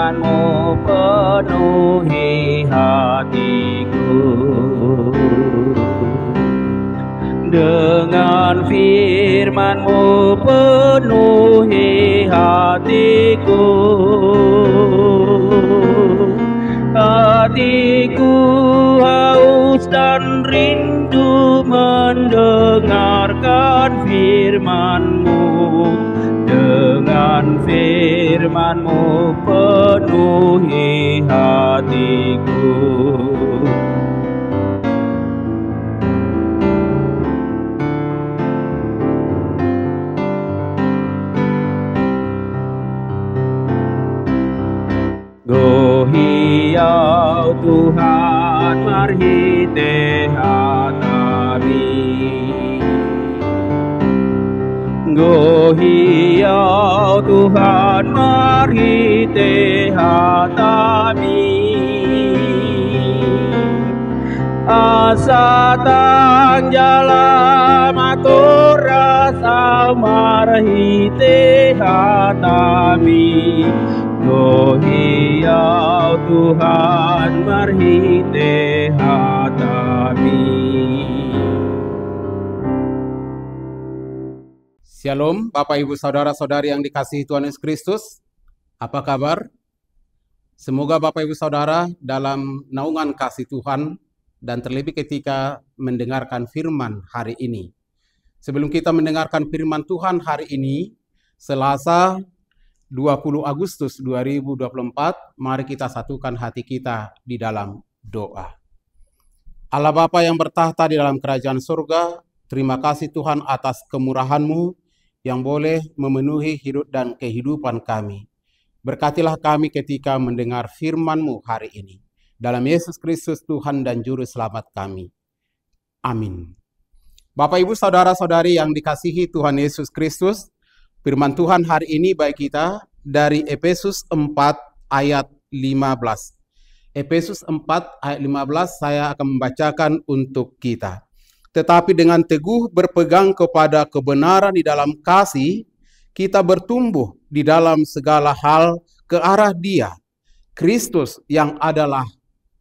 firman-Mu penuhi hatiku. Dengan firman-Mu penuhi hatiku. Hatiku haus dan rindu mendengarkan firman-Mu. Dengan firman-Mu penuhi hatiku. Gohiau Tuhan marhite hatami. Gohiau Tuhan marhite hatami. Asa tang jalam atur rasa marhite hatami. Gohiau Tuhan marhite hatami. Shalom Bapak Ibu Saudara-saudari yang dikasihi Tuhan Yesus Kristus. Apa kabar? Semoga Bapak Ibu Saudara dalam naungan kasih Tuhan dan terlebih ketika mendengarkan firman hari ini. Sebelum kita mendengarkan firman Tuhan hari ini, Selasa 20 Agustus 2024, mari kita satukan hati kita di dalam doa. Allah Bapa yang bertahta di dalam kerajaan surga, terima kasih Tuhan atas kemurahan-Mu yang boleh memenuhi hidup dan kehidupan kami. Berkatilah kami ketika mendengar firman-Mu hari ini. Dalam Yesus Kristus Tuhan dan Juru Selamat kami. Amin. Bapak Ibu Saudara-saudari yang dikasihi Tuhan Yesus Kristus, firman Tuhan hari ini bagi kita dari Efesus 4 ayat 15. Efesus 4 ayat 15 saya akan membacakan untuk kita. Tetapi dengan teguh berpegang kepada kebenaran di dalam kasih, kita bertumbuh di dalam segala hal ke arah Dia, Kristus yang adalah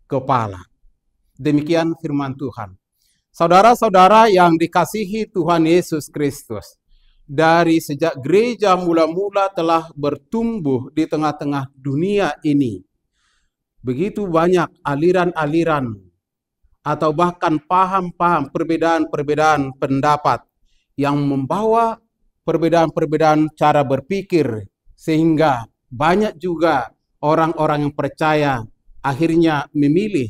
kepala. Demikian firman Tuhan. Saudara-saudara yang dikasihi Tuhan Yesus Kristus, dari sejak gereja mula-mula telah bertumbuh di tengah-tengah dunia ini, begitu banyak aliran-aliran atau bahkan paham-paham perbedaan-perbedaan pendapat yang membawa perbedaan-perbedaan cara berpikir, sehingga banyak juga orang-orang yang percaya akhirnya memilih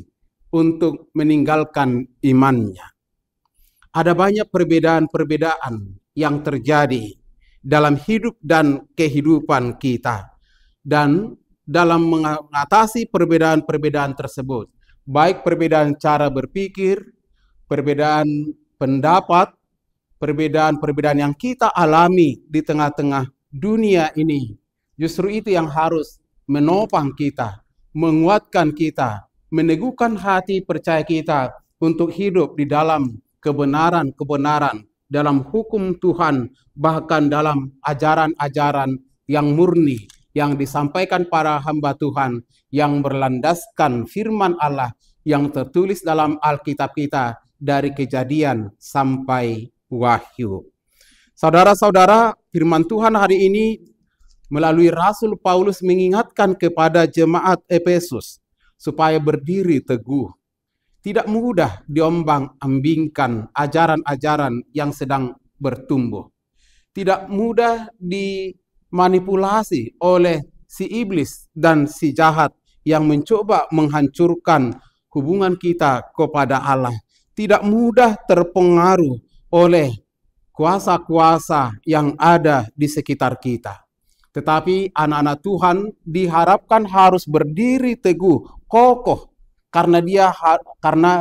untuk meninggalkan imannya. Ada banyak perbedaan-perbedaan yang terjadi dalam hidup dan kehidupan kita. Dan dalam mengatasi perbedaan-perbedaan tersebut, baik perbedaan cara berpikir, perbedaan pendapat, perbedaan-perbedaan yang kita alami di tengah-tengah dunia ini, justru itu yang harus menopang kita, menguatkan kita, meneguhkan hati percaya kita untuk hidup di dalam kebenaran-kebenaran, dalam hukum Tuhan, bahkan dalam ajaran-ajaran yang murni, yang disampaikan para hamba Tuhan, yang berlandaskan firman Allah, yang tertulis dalam Alkitab kita, dari Kejadian sampai Wahyu. Saudara-saudara, firman Tuhan hari ini melalui Rasul Paulus mengingatkan kepada jemaat Efesus supaya berdiri teguh. Tidak mudah diombang-ambingkan ajaran-ajaran yang sedang bertumbuh. Tidak mudah dimanipulasi oleh si iblis dan si jahat yang mencoba menghancurkan hubungan kita kepada Allah. Tidak mudah terpengaruh oleh kuasa-kuasa yang ada di sekitar kita. Tetapi anak-anak Tuhan diharapkan harus berdiri teguh, kokoh, karena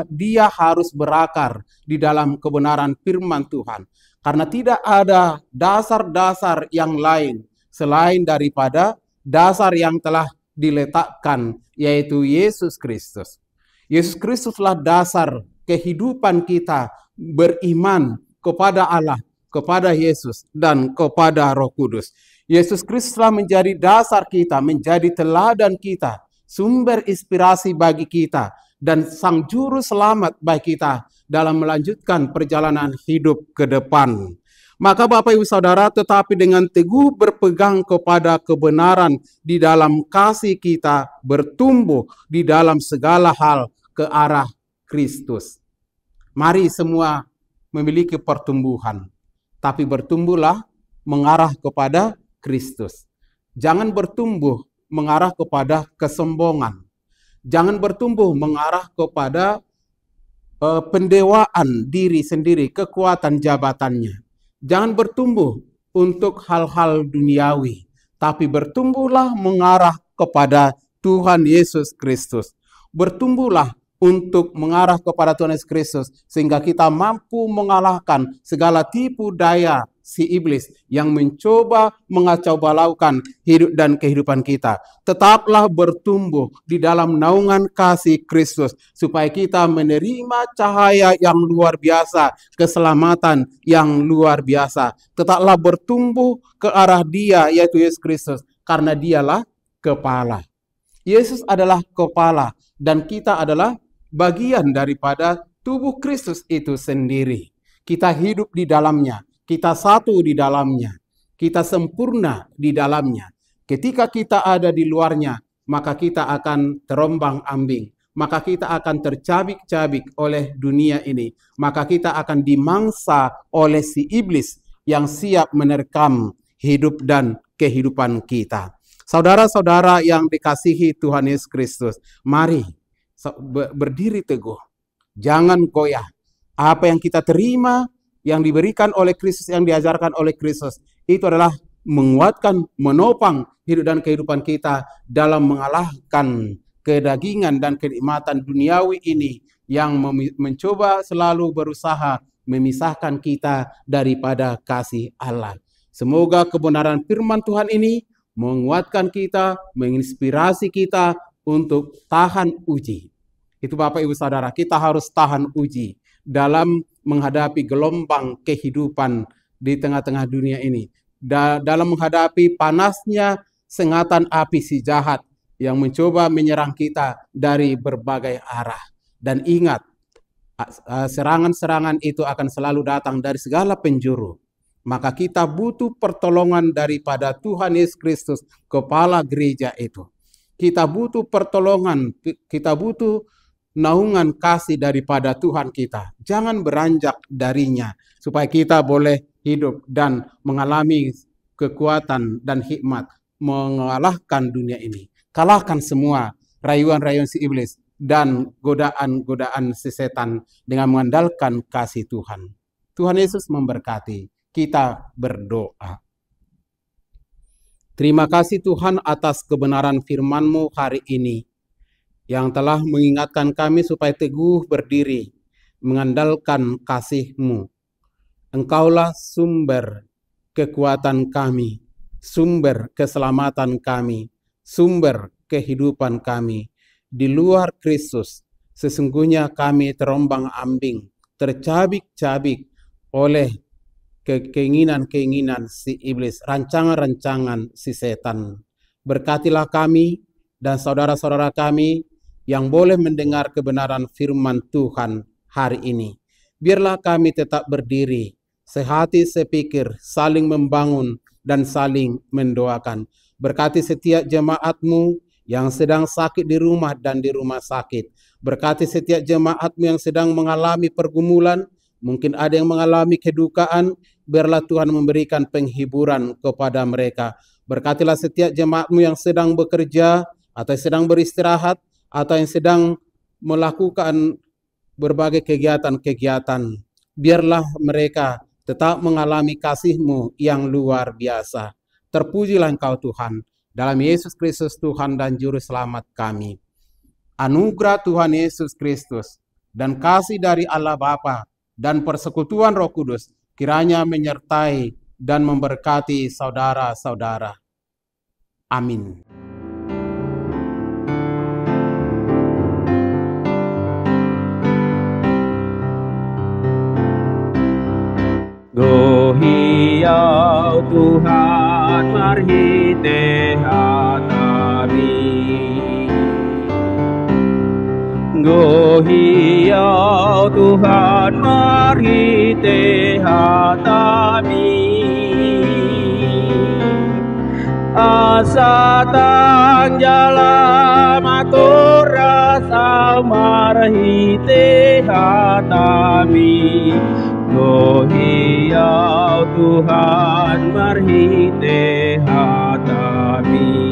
dia harus berakar di dalam kebenaran firman Tuhan. Karena tidak ada dasar-dasar yang lain selain daripada dasar yang telah diletakkan, yaitu Yesus Kristus. Yesus Kristuslah dasar kehidupan kita beriman kepada Allah, kepada Yesus, dan kepada Roh Kudus. Yesus Kristus telah menjadi dasar kita, menjadi teladan kita, sumber inspirasi bagi kita, dan sang juru selamat bagi kita dalam melanjutkan perjalanan hidup ke depan. Maka Bapak Ibu Saudara, tetapi dengan teguh berpegang kepada kebenaran di dalam kasih kita, bertumbuh di dalam segala hal ke arah Kristus. Mari semua memiliki pertumbuhan, tapi bertumbuhlah mengarah kepada Kristus. Jangan bertumbuh mengarah kepada kesombongan. Jangan bertumbuh mengarah kepada pendewaan diri sendiri, kekuatan jabatannya. Jangan bertumbuh untuk hal-hal duniawi, tapi bertumbuhlah mengarah kepada Tuhan Yesus Kristus. Bertumbuhlah untuk mengarah kepada Tuhan Yesus Kristus, sehingga kita mampu mengalahkan segala tipu daya si iblis yang mencoba mengacau balaukan hidup dan kehidupan kita. Tetaplah bertumbuh di dalam naungan kasih Kristus, supaya kita menerima cahaya yang luar biasa, keselamatan yang luar biasa. Tetaplah bertumbuh ke arah Dia, yaitu Yesus Kristus, karena Dialah kepala. Yesus adalah kepala, dan kita adalah bagian daripada tubuh Kristus itu sendiri. Kita hidup di dalamnya, kita satu di dalamnya, kita sempurna di dalamnya. Ketika kita ada di luarnya, maka kita akan terombang-ambing, maka kita akan tercabik-cabik oleh dunia ini, maka kita akan dimangsa oleh si iblis yang siap menerkam hidup dan kehidupan kita. Saudara-saudara yang dikasihi Tuhan Yesus Kristus, mari berdiri teguh, jangan goyah. Apa yang kita terima, yang diberikan oleh Kristus, yang diajarkan oleh Kristus, itu adalah menguatkan, menopang hidup dan kehidupan kita dalam mengalahkan kedagingan dan kenikmatan duniawi ini yang mencoba selalu berusaha memisahkan kita daripada kasih Allah. Semoga kebenaran firman Tuhan ini menguatkan kita, menginspirasi kita untuk tahan uji. Itu Bapak Ibu Saudara, kita harus tahan uji dalam menghadapi gelombang kehidupan di tengah-tengah dunia ini. Dalam menghadapi panasnya sengatan api si jahat yang mencoba menyerang kita dari berbagai arah. Dan ingat, serangan-serangan itu akan selalu datang dari segala penjuru. Maka kita butuh pertolongan daripada Tuhan Yesus Kristus, kepala gereja itu. Kita butuh pertolongan, kita butuh naungan kasih daripada Tuhan kita. Jangan beranjak darinya, supaya kita boleh hidup dan mengalami kekuatan dan hikmat mengalahkan dunia ini. Kalahkan semua rayuan-rayuan si iblis dan godaan-godaan si setan dengan mengandalkan kasih Tuhan. Tuhan Yesus memberkati. Kita berdoa. Terima kasih Tuhan atas kebenaran firman-Mu hari ini, yang telah mengingatkan kami supaya teguh berdiri, mengandalkan kasih-Mu. Engkaulah sumber kekuatan kami, sumber keselamatan kami, sumber kehidupan kami. Di luar Kristus, sesungguhnya kami terombang-ambing, tercabik-cabik oleh keinginan-keinginan si iblis, rancangan-rancangan si setan. Berkatilah kami dan saudara-saudara kami yang boleh mendengar kebenaran firman Tuhan hari ini. Biarlah kami tetap berdiri, sehati sepikir, saling membangun dan saling mendoakan. Berkati setiap jemaat-Mu yang sedang sakit di rumah dan di rumah sakit. Berkati setiap jemaat-Mu yang sedang mengalami pergumulan, mungkin ada yang mengalami kedukaan. Biarlah Tuhan memberikan penghiburan kepada mereka. Berkatilah setiap jemaat-Mu yang sedang bekerja, atau yang sedang beristirahat, atau yang sedang melakukan berbagai kegiatan-kegiatan. Biarlah mereka tetap mengalami kasih-Mu yang luar biasa. Terpujilah Engkau Tuhan, dalam Yesus Kristus Tuhan dan Juru Selamat kami. Anugerah Tuhan Yesus Kristus dan kasih dari Allah Bapa dan persekutuan Roh Kudus kiranya menyertai dan memberkati saudara-saudara. Amin. Go hiau Tuhan marhite hatami. Gohiau Tuhan marhite hatami. Asa tang jalam atur rasa marhite hatami. Gohiau Tuhan marhite hatami.